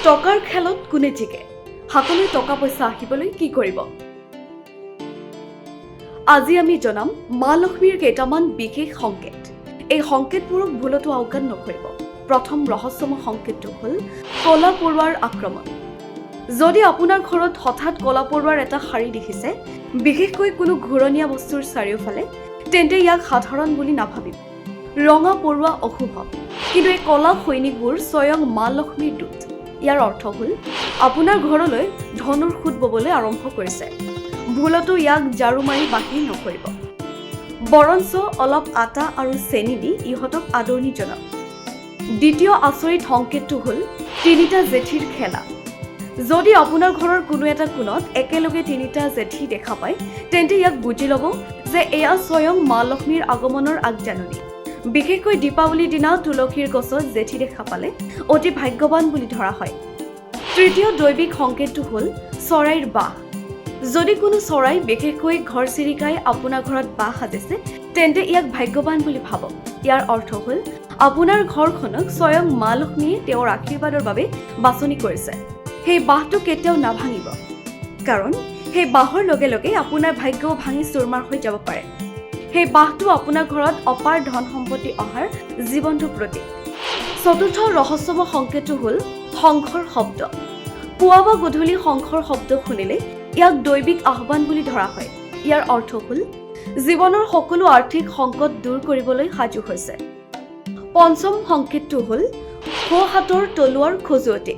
টকাৰ খেলত কোনে জিকে হাতলৈ টকা পইচা আহিবলৈ কি কৰিব আজি আমি জনাম মা লক্ষ্মীৰ কেইটামান বিশেষ সংকেত এই সংকেতবোৰক ভুলতো আওকাণ নকৰিব প্ৰথম ৰহস্যময় সংকেতটো হ'ল কলা পৰুৱাৰ আক্ৰমণ যদি আপোনাৰ ঘৰত হঠাৎ কলা পৰুৱাৰ এটা শাৰী দেখিছে বিশেষকৈ কোনো ঘূৰণীয়া বস্তুৰ চাৰিওফালে তেন্তে ইয়াক সাধাৰণ বুলি নাভাবিব ৰঙা পৰুৱা অশুভ কিন্তু এই কলা সৈনিকবোৰ স্বয়ং মা লক্ষ্মীৰ দূত ইয়াৰ অৰ্থ হ'ল আপোনাৰ ঘৰলৈ ধনৰ সুত ববলৈ আৰম্ভ কৰিছে ভুলতো ইয়াক জাৰু মাৰি বাহিৰ নকৰিব বৰঞ্চ অলপ আটা আৰু চেনি দি ইহঁতক আদৰণি জনাওক দ্বিতীয় আচৰিত সংকেতটো হ'ল তিনিটা জেঠীৰ খেলা যদি আপোনাৰ ঘৰৰ কোনো এটা কোণত একেলগে তিনিটা জেঠী দেখা পায় তেন্তে ইয়াক বুজি ল'ব যে এয়া স্বয়ং মা লক্ষ্মীৰ আগমনৰ আগজাননী বিশেষকৈ দীপাৱলীৰ দিনা তুলসীৰ গছত জেঠী দেখা পালে অতি ভাগ্যৱান বুলি ধৰা হয় তৃতীয় দৈবিক সংকেতটো হ'ল চৰাইৰ বাহ যদি কোনো চৰাই বিশেষকৈ ঘৰচিৰিকাই আপোনাৰ ঘৰত বাহ সাজিছে তেন্তে ইয়াক ভাগ্যৱান বুলি ভাবক ইয়াৰ অৰ্থ হ'ল আপোনাৰ ঘৰখনক স্বয়ং মা লক্ষ্মীয়ে তেওঁৰ আশীৰ্বাদৰ বাবে বাছনি কৰিছে সেই বাহটো কেতিয়াও নাভাঙিব কাৰণ সেই বাহৰ লগে লগে আপোনাৰ ভাগ্যও ভাঙি চুৰমাৰ হৈ যাব পাৰে সেই বাহটো আপোনাৰ ঘৰত অপাৰ ধন সম্পত্তি অহাৰ জীৱন্ত প্ৰতীক চতুৰ্থ ৰহস্যময় সংকেতটো হ'ল শংখৰ শব্দ পুৱা বা গধূলি শংখৰ শব্দ শুনিলে ইয়াক দৈবিক আহ্বান বুলি ধৰা হয় ইয়াৰ অৰ্থ হ'ল জীৱনৰ সকলো আৰ্থিক সংকট দূৰ কৰিবলৈ সাজু হৈছে পঞ্চম সংকেতটো হ'ল সোঁহাতৰ তলুৱাৰ খজুৱতি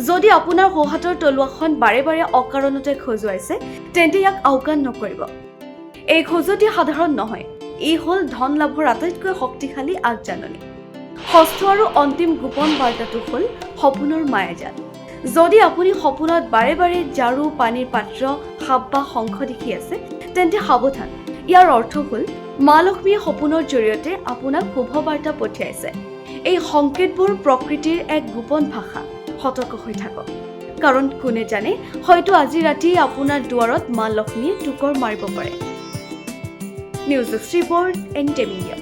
যদি আপোনাৰ সোঁহাতৰ তলুৱাখন বাৰে বাৰে অকাৰণতে খজুৱাইছে তেন্তে ইয়াক আওকাণ নকৰিব এই খজুৱতি সাধাৰণ নহয় ই হ'ল ধন লাভৰ আটাইতকৈ শক্তিশালী আগজাননী ষষ্ঠ আৰু অন্তিম গোপন বাৰ্তাটো হ'ল সপোনৰ মায়াজাল যদি আপুনি সপোনত বাৰে বাৰে ঝাৰু পানীৰ পাত্ৰ সাপ বা শংখ দেখি আছে তেন্তে সাৱধান ইয়াৰ অৰ্থ হ'ল মা লক্ষ্মীয়ে সপোনৰ জৰিয়তে আপোনাক শুভ বাৰ্তা পঠিয়াইছে এই সংকেতবোৰ প্ৰকৃতিৰ এক গোপন ভাষা সতৰ্ক হৈ থাকক কাৰণ কোনে জানে হয়তো আজি ৰাতি আপোনাৰ দুৱাৰত মা লক্ষ্মীয়ে টুকৰ মাৰিব পাৰে নিউজ ৰিপৰ্ট এণ্ড মিডিয়া